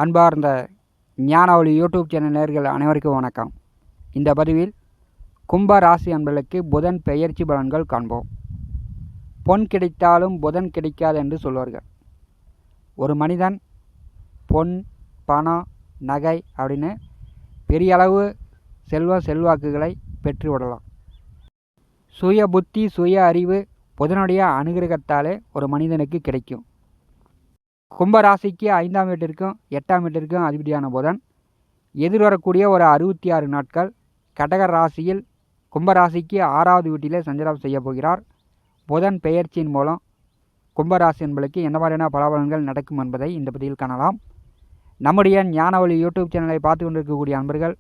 அன்பார்ந்த ஞானவழி YouTube channel நேயர்கள் அனைவருக்கும் வணக்கம். இந்த பதிவில் கும்ப ராசி அன்பர்களுக்கு புதன் பெயர்ச்சி பலன்கள் காண்போம். பொன் கிடைத்தாலும் புதன் கிடைக்காது என்று சொல்வார்கள். ஒரு மனிதன் பொன், பணம், நகை அப்படின்னு பெரிய அளவு செல்வாக்குகளை பெற்று விடலாம். சுய புத்தி, சுய அறிவு புதனுடைய அனுகிரகத்தாலே ஒரு மனிதனுக்கு கிடைக்கும். கும்பராசிக்கு 5ஆம் வீட்டிற்கும் 8ஆம் வீட்டிற்கும் அதிபதியான புதன் எதிர்வரக்கூடிய ஒரு 66 நாட்கள் கடக ராசியில் கும்பராசிக்கு 6வது வீட்டிலே சஞ்சாரம் செய்ய போகிறார். புதன் பெயர்ச்சியின் மூலம் கும்பராசி என்பதற்கு என்ன மாதிரியான பலாபலன்கள் நடக்கும் என்பதை இந்த பதிவில் காணலாம். நம்முடைய ஞானவழி யூடியூப் சேனலை பார்த்து கொண்டிருக்கக்கூடிய அன்பர்கள்,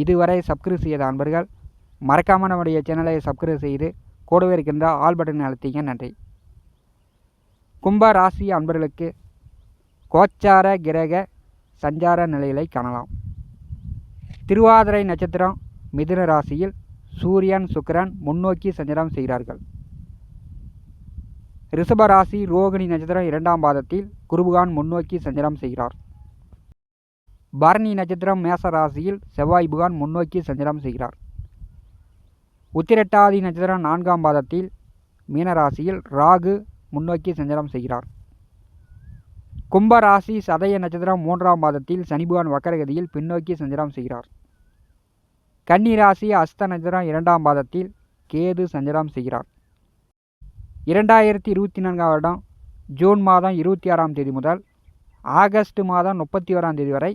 இதுவரை சப்ஸ்கிரைப் செய்யாத அன்பர்கள் மறக்காமல் நம்முடைய சேனலை சப்ஸ்கிரைப் செய்து கூடவே இருக்கின்ற ஆல் பட்டனை அழுத்திங்க. நன்றி. கும்பராசி அன்பர்களுக்கு கோச்சார கிரக சஞ்சார நிலைகளை காணலாம். திருவாதிரை நட்சத்திரம் மிதுன ராசியில் சூரியன், சுக்கிரன் முன்னோக்கி சஞ்சாரம் செய்கிறார்கள். ரிஷபராசி ரோகிணி நட்சத்திரம் 2ஆம் பாதத்தில் குருபகான் முன்னோக்கி சஞ்சாரம் செய்கிறார். பரணி நட்சத்திரம் மேச ராசியில் செவ்வாய் புகான் முன்னோக்கி சஞ்சாரம் செய்கிறார். உத்திரட்டாதி நட்சத்திரம் 4ஆம் பாதத்தில் மீனராசியில் ராகு முன்னோக்கி சஞ்சாரம் செய்கிறார். கும்பராசி சதய நட்சத்திரம் 3ஆம் பாதத்தில் சனிபகவான் வக்கரகதியில் பின்னோக்கி சஞ்சாரம் செய்கிறார். கன்னிராசி அஸ்த நட்சத்திரம் 2ஆம் பாதத்தில் கேது சஞ்சாரம் செய்கிறார். 2024 வருடம் ஜூன் மாதம் 26ஆம் தேதி முதல் ஆகஸ்ட் மாதம் 31ஆம் தேதி வரை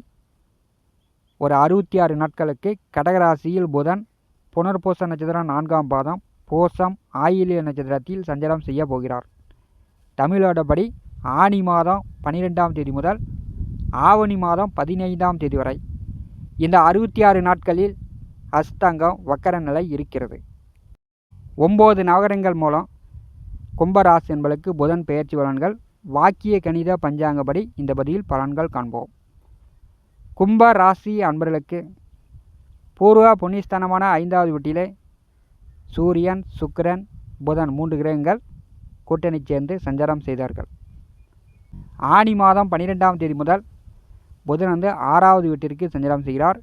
ஒரு 66 நாட்களுக்கு கடகராசியில் புதன் புனர்பூச நட்சத்திரம் 4ஆம் பாதம் பூசம் ஆயில்ய நட்சத்திரத்தில் சஞ்சாரம் செய்ய போகிறார். தமிழோடபடி ஆனி மாதம் 12ஆம் தேதி முதல் ஆவணி மாதம் 15ஆம் தேதி வரை இந்த 66 நாட்களில் அஸ்தங்கம் வக்கர நிலை இருக்கிறது. 9 நவகிரகங்கள் மூலம் கும்பராசி என்பதற்கு புதன் பெயர்ச்சி பலன்கள் வாக்கிய கணித பஞ்சாங்கப்படி இந்த பதிவில் பலன்கள் காண்போம். கும்ப ராசி அன்பர்களுக்கு பூர்வ புண்ணியஸ்தானமான 5வது வீட்டிலே சூரியன், சுக்கிரன், புதன் 3 கிரகங்கள் கூட்டணி சேர்ந்து சஞ்சாரம் செய்தார்கள். ஆனி மாதம் 12ஆம் தேதி முதல் புதன் 6வது வீட்டிற்கு சஞ்சாரம் செய்கிறார்.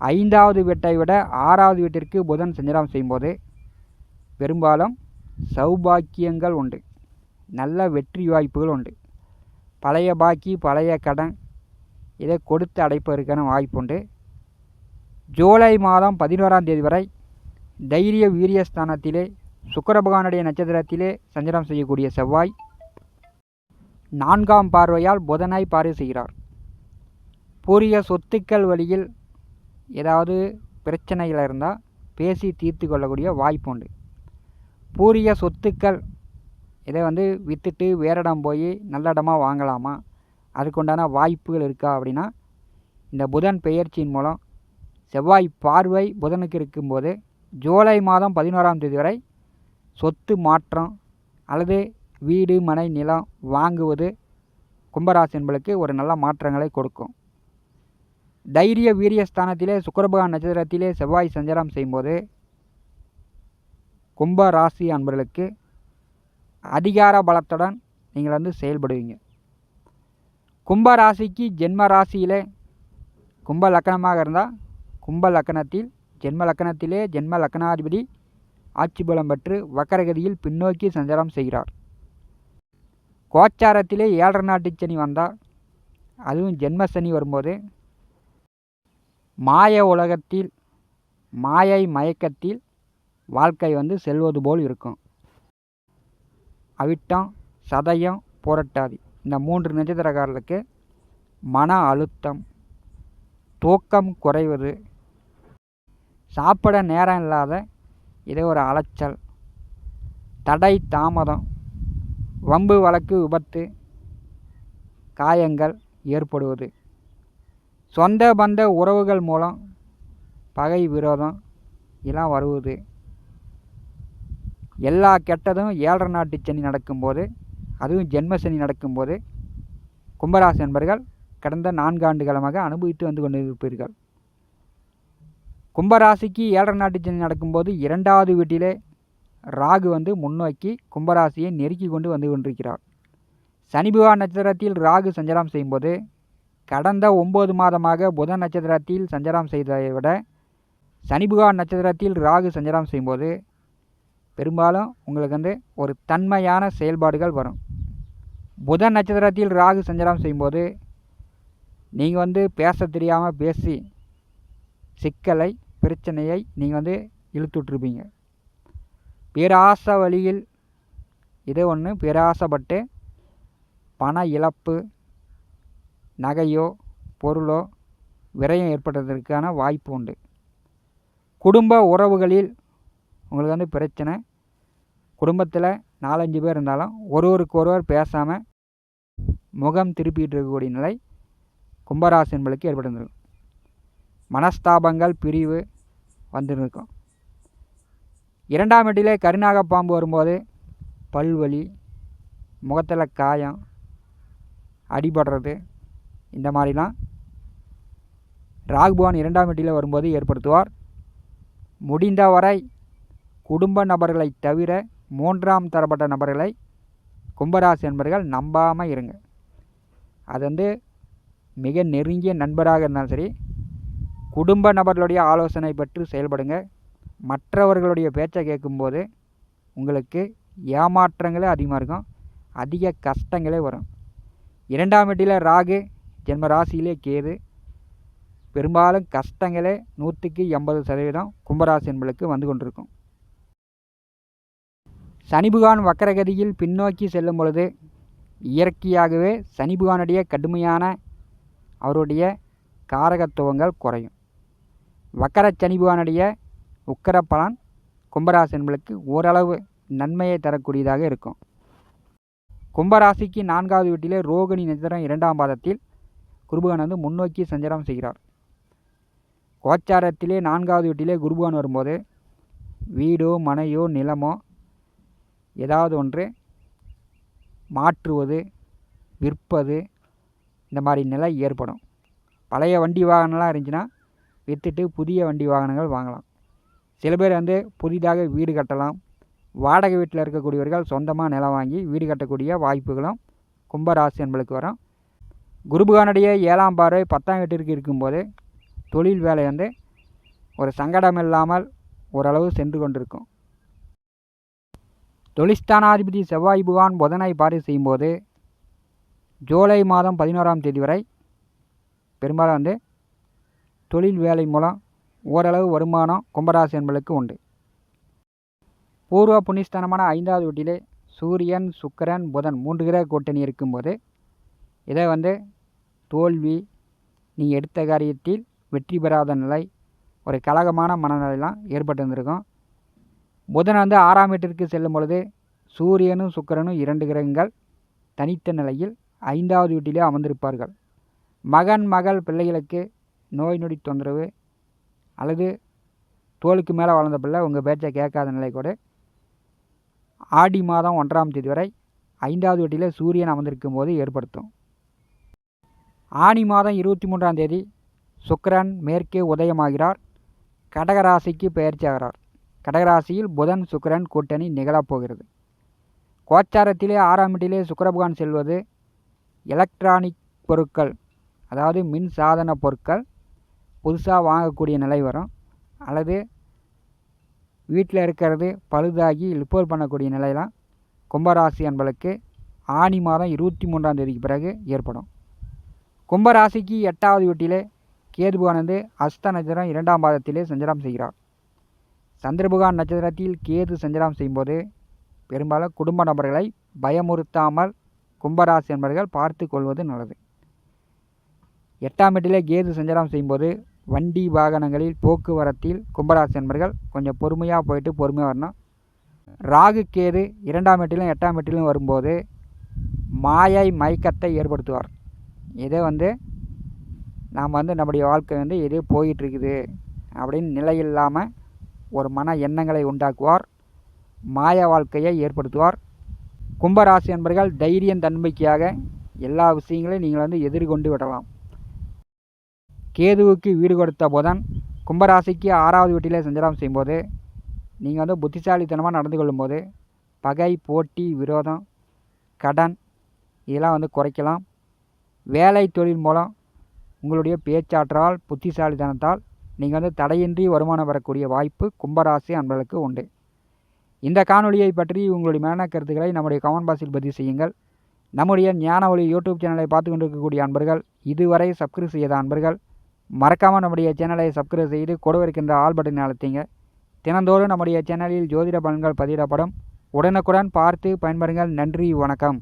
5வது வீட்டை விட 6வது வீட்டிற்கு புதன் சஞ்சாரம் செய்யும்போது பெரும்பாலும் சௌபாக்கியங்கள் உண்டு, நல்ல வெற்றி வாய்ப்புகள் உண்டு. பழைய பாக்கி, பழைய கடன் இதை கொடுத்து அடைப்பதற்கான வாய்ப்பு உண்டு. ஜூலை மாதம் 11ஆம் தேதி வரை தைரிய வீரியஸ்தானத்திலே சுக்கிர பகவானுடைய நட்சத்திரத்திலே சஞ்சாரம் செய்யக்கூடிய செவ்வாய் 4ஆம் பார்வையால் புதனை பார்வை செய்கிறார். பூரிய சொத்துக்கள் வழியில் ஏதாவது பிரச்சனைகள் இருந்தால் பேசி தீர்த்து கொள்ளக்கூடிய வாய்ப்பு உண்டு. பூரிய சொத்துக்கள் இதை விற்றுட்டு வேற இடம் போய் நல்ல இடமா வாங்கலாமா, அதுக்குண்டான வாய்ப்புகள் இருக்கா அப்படின்னா இந்த புதன் பெயர்ச்சியின் மூலம் செவ்வாய் பார்வை புதனுக்கு இருக்கும்போது ஜூலை மாதம் 11ஆம் தேதி வரை சொத்து மாற்றம் அல்லது வீடு, மனை, நிலம் வாங்குவது கும்பராசி என்பதற்கு ஒரு நல்ல மாற்றங்களை கொடுக்கும். தைரிய வீரியஸ்தானத்திலே சுக்கிரபகவான் நட்சத்திரத்திலே செவ்வாய் சஞ்சாரம் செய்யும்போது கும்பராசி அன்பர்களுக்கு அதிகார பலத்துடன் நீங்கள் செயல்படுவீங்க. கும்பராசிக்கு ஜென்ம ராசியிலே கும்ப லக்கணமாக இருந்தால் கும்ப லக்கணத்தில் ஜென்ம லக்கணத்திலே ஜென்ம லக்கணாதிபதி ஆட்சி பலம் பெற்று வக்கரகதியில் பின்னோக்கி சஞ்சாரம் செய்கிறார். கோச்சாரத்திலே 7.5 நாட்டு சனி வந்தால், அதுவும் ஜென்ம சனி வரும்போது மாய உலகத்தில் மாயை மயக்கத்தில் வாழ்க்கை செல்வது போல் இருக்கும். அவிட்டம், சதயம், புரட்டாதி இந்த 3 நட்சத்திரக்காரர்களுக்கு மன அழுத்தம், தூக்கம் குறைவது, சாப்பிட நேரம் இல்லாத இதே ஒரு அலைச்சல், தடை தாமதம், வம்பு வழக்கு, விபத்து, காயங்கள் ஏற்படுவது, சொந்த பந்த உறவுகள் மூலம் பகை விரோதம் இதெல்லாம் வருவது, எல்லா கெட்டதும் 7.5 நாட்டு சனி நடக்கும்போது, அதுவும் ஜென்ம சனி நடக்கும்போது கும்பராசி என்பர்கள் கடந்த 4 ஆண்டு காலமாக அனுபவித்து கொண்டிருப்பீர்கள். கும்பராசிக்கு 7.5 நாட்டு சனி நடக்கும்போது 2வது வீட்டிலே ராகு முன்னோக்கி கும்பராசியை நெருக்கி கொண்டு கொண்டிருக்கிறார். சனி பகவான் நட்சத்திரத்தில் ராகு சஞ்சாரம் செய்யும்போது கடந்த 9 மாதமாக புதன் நட்சத்திரத்தில் சஞ்சாரம் செய்ததை விட சனி பகவான் நட்சத்திரத்தில் ராகு சஞ்சாரம் செய்யும்போது பெரும்பாலும் உங்களுக்கு வந்து ஒரு தன்மையான செயல்பாடுகள் வரும். புதன் நட்சத்திரத்தில் ராகு சஞ்சாரம் செய்யும்போது நீங்கள் வந்து பேச தெரியாமல் பேசி சிக்கலை பிரச்சனையை நீங்கள் வந்து இழுத்துட்ருப்பீங்க. பேராசை வழியில் இதே ஒன்று பேராசைப்பட்டு பண இழப்பு, நகையோ பொருளோ விரயம் ஏற்படுறதுக்கான வாய்ப்பு உண்டு. குடும்ப உறவுகளில் உங்களுக்கு வந்து பிரச்சனை. குடும்பத்தில் 4-5 பேர் இருந்தாலும் ஒருவருக்கு ஒருவர் பேசாமல் முகம் திருப்பிட்டு இருக்கக்கூடிய நிலை கும்பராசி என்பளுக்கு ஏற்பட்டிருந்திருக்கும். மனஸ்தாபங்கள், பிரிவு வந்துருக்கும். 2ஆம் வீட்டிலே கருநாக பாம்பு வரும்போது பல்வலி, முகத்தில் காயம், அடிபடுறது, இந்த மாதிரிலாம் ராகு பகவான் 2ஆம் வீட்டில் வரும்போது ஏற்படுத்துவார். முடிந்தவரை குடும்ப நபர்களை தவிர 3ஆம் தரப்பட்ட நபர்களை கும்பராசி என்பர்கள் நம்பாமல் இருங்க. அது வந்து மிக நெருங்கிய நண்பராக இருந்தாலும் சரி, குடும்ப நபர்களுடைய ஆலோசனை பெற்று செயல்படுங்க. மற்றவர்களுடைய பேச்சை கேட்கும்போது உங்களுக்கு ஏமாற்றங்களே அதிகமாக இருக்கும், அதிக கஷ்டங்களே வரும். 2ஆம் வீட்டில் ராகு, ஜென்ம ராசியிலே கேது, பெரும்பாலும் கஷ்டங்களே 100% கும்பராசி என்பளுக்கு வந்து கொண்டிருக்கும். சனி பகவான் வக்கரகதியில் பின்னோக்கி செல்லும் பொழுது இயற்கையாகவே சனி பகவானுடைய கடுமையான அவருடைய காரகத்துவங்கள் குறையும். வக்கர சனி பகவானுடைய உக்கர பலன் கும்பராசி என்பளுக்கு ஓரளவு நன்மையை தரக்கூடியதாக இருக்கும். கும்பராசிக்கு 4ஆவது வீட்டிலே ரோகிணி நட்சத்திரம் 2ஆம் பாதத்தில் குருபகவான் வந்து முன்னோக்கி சஞ்சாரம் செய்கிறார். கோச்சாரத்திலே 4ஆவது வீட்டிலே குருபகவான் வரும்போது வீடோ மனையோ நிலமோ ஏதாவது ஒன்று மாற்றுவது, விற்பது, இந்த மாதிரி நிலை ஏற்படும். பழைய வண்டி வாகனம்லாம் இருந்துச்சுன்னா விற்றுட்டு புதிய வண்டி வாகனங்கள் வாங்கலாம். சில பேர் வந்து புதிதாக வீடு கட்டலாம். வாடகை வீட்டில் இருக்கக்கூடியவர்கள் சொந்தமாக நிலம் வாங்கி வீடு கட்டக்கூடிய வாய்ப்புகளும் கும்பராசி என்பளுக்கு வரும். குருபகவானுடைய 7ஆம் பார்வை 10ஆம் வீட்டிற்கு இருக்கும்போது தொழில் வேலை வந்து ஒரு சங்கடம் இல்லாமல் ஓரளவு சென்று கொண்டிருக்கும். தொழில்ஸ்தானாதிபதி செவ்வாய் பகவான் புதனை பார்வை செய்யும்போது ஜூலை மாதம் 11ஆம் தேதி வரை பெரும்பாலும் வந்து தொழில் வேலை மூலம் ஓரளவு வருமானம் கும்பராசி என்பளுக்கு உண்டு. பூர்வ புண்ணியஸ்தானமான 5ஆவது வீட்டிலே சூரியன், சுக்கிரன், புதன் 3 கிரக கூட்டணி இருக்கும்போது இதை வந்து தோல்வி, நீங்கள் எடுத்த காரியத்தில் வெற்றி பெறாத நிலை, ஒரு கலகமான மனநிலையெல்லாம் ஏற்பட்டிருந்திருக்கும். புதன் வந்து 6ஆம் வீட்டிற்கு செல்லும் பொழுது சூரியனும் சுக்கிரனும் 2 கிரகங்கள் தனித்த நிலையில் 5ஆவது வீட்டிலே அமர்ந்திருப்பார்கள். மகன், மகள், பிள்ளைகளுக்கு நோய் நொடி தொந்தரவு அல்லது தோளுக்கு மேலே வளர்ந்த பிள்ளை உங்கள் பேச்சை கேட்காத நிலை கூட ஆடி மாதம் 1ஆம் தேதி வரை 5ஆவது வீட்டிலே சூரியன் அமர்ந்திருக்கும் போது ஏற்படுத்தும். ஆனி மாதம் 23ஆம் தேதி சுக்கிரன் மேற்கே உதயமாகிறார். கடகராசிக்கு பெயர்ச்சி ஆகிறார். கடகராசியில் புதன் சுக்கிரன் கூட்டணி நிகழப்போகிறது. கோச்சாரத்திலே 6ஆம் வீட்டிலே சுக்கிர பகவான் செல்வது எலக்ட்ரானிக் பொருட்கள், அதாவது மின் சாதன பொருட்கள் புதுசாக வாங்கக்கூடிய நிலை வரும். அல்லது வீட்டில் இருக்கிறது பழுதாகி ரிப்பேர் பண்ணக்கூடிய நிலையெல்லாம் கும்பராசி என்பளுக்கு ஆனி மாதம் 23ஆம் தேதிக்கு பிறகு ஏற்படும். கும்பராசிக்கு 8ஆவது வீட்டிலே கேது பகவான் வந்து அஸ்த நட்சத்திரம் 2ஆம் பாதத்திலே சஞ்சாரம் செய்கிறார். சந்திரபகவான் நட்சத்திரத்தில் கேது சஞ்சாரம் செய்யும்போது பெரும்பாலும் குடும்ப நபர்களை பயமுறுத்தாமல் கும்பராசி என்பவர்கள் பார்த்து கொள்வது நல்லது. 8ஆம் வீட்டிலே கேது சஞ்சாரம் செய்யும்போது வண்டி வாகனங்களில் போக்குவரத்தில் கும்பராசி என்பவர்கள் கொஞ்சம் பொறுமையாக போயிட்டு பொறுமையாக வரணும். ராகு கேது 2ஆம் வீட்டிலும் 8ஆம் வீட்டிலும் வரும்போது மாயை மயக்கத்தை ஏற்படுத்துவார். இதே வந்து நாம் வந்து நம்முடைய வாழ்க்கை வந்து எதே போயிட்டுருக்குது அப்படின்னு நிலை இல்லாமல் ஒரு மன எண்ணங்களை உண்டாக்குவார். மாய வாழ்க்கையை ஏற்படுத்துவார். கும்பராசி என்பவர்கள் தைரியம் தன்மைக்காக எல்லா விஷயங்களையும் நீங்கள் வந்து எதிர்கொண்டு விடலாம். கேதுவுக்கு வீடு கொடுத்த புதன் கும்பராசிக்கு 6ஆவது வீட்டிலே சஞ்சாரம் செய்யும்போது நீங்கள் வந்து புத்திசாலித்தனமாக நடந்து கொள்ளும்போது பகை, போட்டி, விரோதம், கடன் இதெல்லாம் வந்து குறைக்கலாம். வேலை தொழில் மூலம் உங்களுடைய பேச்சாற்றலால் புத்திசாலித்தனத்தால் நீங்கள் தடையின்றி வருமானம் பெறக்கூடிய வாய்ப்பு கும்பராசி அன்பர்களுக்கு உண்டு. இந்த காணொலியை பற்றி உங்களுடைய மேலான கருத்துக்களை நம்முடைய கமெண்ட் பாக்ஸில் பதிவு செய்யுங்கள். நம்முடைய ஞான ஒளி யூடியூப் சேனலை பார்த்து கொண்டிருக்கக்கூடிய அன்பர்கள், இதுவரை சப்ஸ்கிரைப் செய்யாத அன்பர்கள் மறக்காமல் நம்முடைய சேனலை சப்ஸ்கிரைப் செய்து கூட இருக்கின்ற ஆல் பட்டனை அழுத்திங்க. தினந்தோறும் நம்முடைய சேனலில் ஜோதிட பலன்கள் பதிவிடப்படும். உடனுக்குடன் பார்த்து பயன்பெறுங்கள். நன்றி, வணக்கம்.